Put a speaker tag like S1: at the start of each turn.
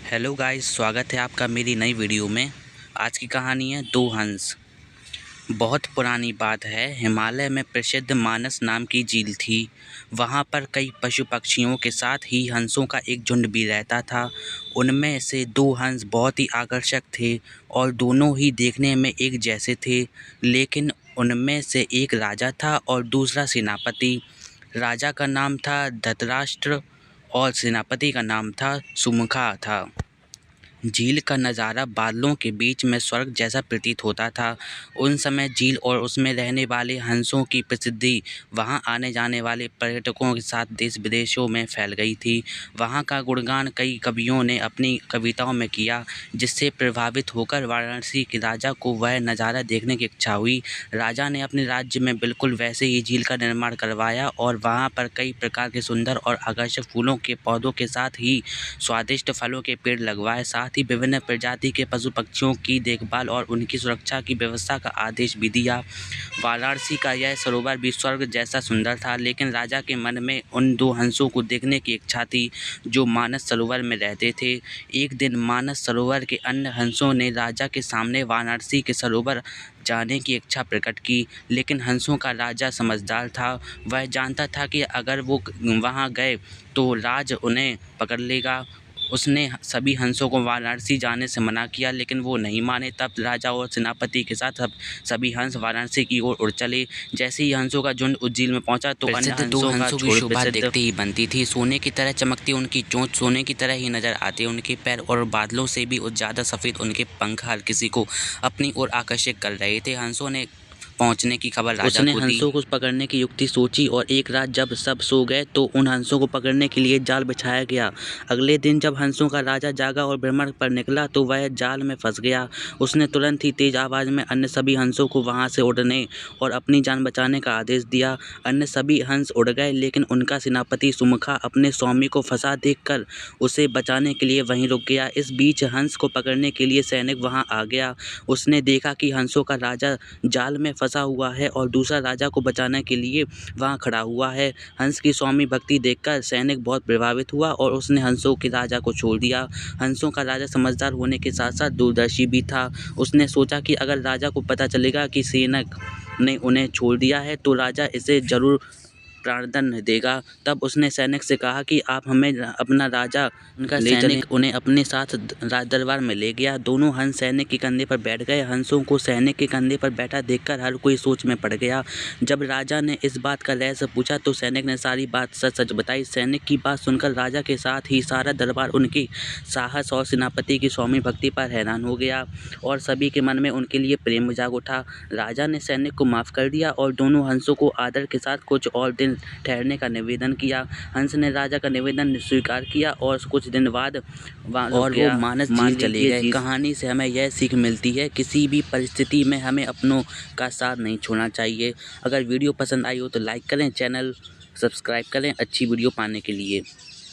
S1: Hello guys, स्वागत है आपका मेरी नई वीडियो में। आज की कहानी है दो हंस। बहुत पुरानी बात है, हिमालय में प्रसिद्ध मानस नाम की झील थी। वहाँ पर कई पशु पक्षियों के साथ ही हंसों का एक झुंड भी रहता था। उनमें से दो हंस बहुत ही आकर्षक थे और दोनों ही देखने में एक जैसे थे। लेकिन उनमें से एक राजा था और दूसरा सेनापति। राजा का नाम था धृतराष्ट्र और सेनापति का नाम था सुमुखा था। झील का नज़ारा बादलों के बीच में स्वर्ग जैसा प्रतीत होता था। उन समय झील और उसमें रहने वाले हंसों की प्रसिद्धि वहां आने जाने वाले पर्यटकों के साथ देश विदेशों में फैल गई थी। वहां का गुणगान कई कवियों ने अपनी कविताओं में किया, जिससे प्रभावित होकर वाराणसी के राजा को वह नज़ारा देखने की इच्छा हुई। राजा ने अपने राज्य में बिल्कुल वैसे ही झील का निर्माण करवाया और वहाँ पर कई प्रकार के सुंदर और आकर्षक फूलों के पौधों के साथ ही स्वादिष्ट फलों के पेड़ लगवाए। साथ ही विभिन्न प्रजाति के पशु पक्षियों की देखभाल और उनकी सुरक्षा की व्यवस्था का आदेश भी दिया। वाराणसी का यह सरोवर भी स्वर्ग जैसा सुंदर था, लेकिन राजा के मन में उन दो हंसों को देखने की इच्छा थी जो मानस सरोवर में रहते थे। एक दिन मानस सरोवर के अन्य हंसों ने राजा के सामने वाराणसी के सरोवर जाने की इच्छा प्रकट की, लेकिन हंसों का राजा समझदार था। वह जानता था कि अगर वो वहां गए तो राज उन्हें पकड़ लेगा। उसने सभी हंसों को वाराणसी जाने से मना किया, लेकिन वो नहीं माने। तब राजा और सेनापति के साथ सभी हंस वाराणसी की ओर उड़ चले। जैसे ही हंसों का झुंड उस झील में पहुंचा तो अन्य हंसों की शोभा देखते ही बनती थी। सोने की तरह चमकती उनकी चोंच, सोने की तरह ही नजर आते उनके पैर और बादलों से भी ज़्यादा सफ़ेद उनके पंख हर किसी को अपनी ओर आकर्षित कर रहे थे। हंसों ने पहुंचने की खबर राजा को दी। उसने हंसों को पकड़ने की युक्ति सोची और एक रात जब सब सो गए तो उन हंसों को पकड़ने के लिए जाल बिछाया गया। अगले दिन जब हंसों का राजा जागा और भ्रमण पर निकला तो वह जाल में फंस गया। उसने तुरंत ही तेज आवाज में अन्य सभी हंसों को वहां से उड़ने और अपनी जान बचाने का आदेश दिया। अन्य सभी हंस उड़ गए, लेकिन उनका सेनापति सुमुखा अपने स्वामी को फंसा देखकर उसे बचाने के लिए वहीं रुक गया। इस बीच हंस को पकड़ने के लिए सैनिक वहां आ गया। उसने देखा कि हंसों का राजा जाल में फंसा हुआ है और दूसरा राजा को बचाने के लिए वहां खड़ा हुआ है। हंस की स्वामी भक्ति देखकर सैनिक बहुत प्रभावित हुआ और उसने हंसों के राजा को छोड़ दिया। हंसों का राजा समझदार होने के साथ साथ दूरदर्शी भी था। उसने सोचा कि अगर राजा को पता चलेगा कि सैनिक ने उन्हें छोड़ दिया है तो राजा इसे जरूर प्राणदंड देगा। तब उसने सैनिक से कहा कि आप हमें अपना राजा उनका सैनिक उन्हें अपने साथ दरबार में ले गया। दोनों हंस सैनिक के कंधे पर बैठ गए। हंसों को सैनिक के कंधे पर बैठा देखकर हर कोई सोच में पड़ गया। जब राजा ने इस बात का रहस्य पूछा तो सैनिक ने सारी बात सच सच बताई। सैनिक की बात सुनकर राजा के साथ ही सारा दरबार उनकी साहस और सेनापति की स्वामी भक्ति पर हैरान हो गया और सभी के मन में उनके लिए प्रेम जाग उठा। राजा ने सैनिक को माफ कर दिया और दोनों हंसों को आदर के साथ कुछ और दिन ठहरने का निवेदन किया। हंस ने राजा का निवेदन स्वीकार किया और कुछ दिन बाद वो मानस झील चले गए। कहानी से हमें यह सीख मिलती है, किसी भी परिस्थिति में हमें अपनों का साथ नहीं छोड़ना चाहिए। अगर वीडियो पसंद आई हो तो लाइक करें, चैनल सब्सक्राइब करें अच्छी वीडियो पाने के लिए।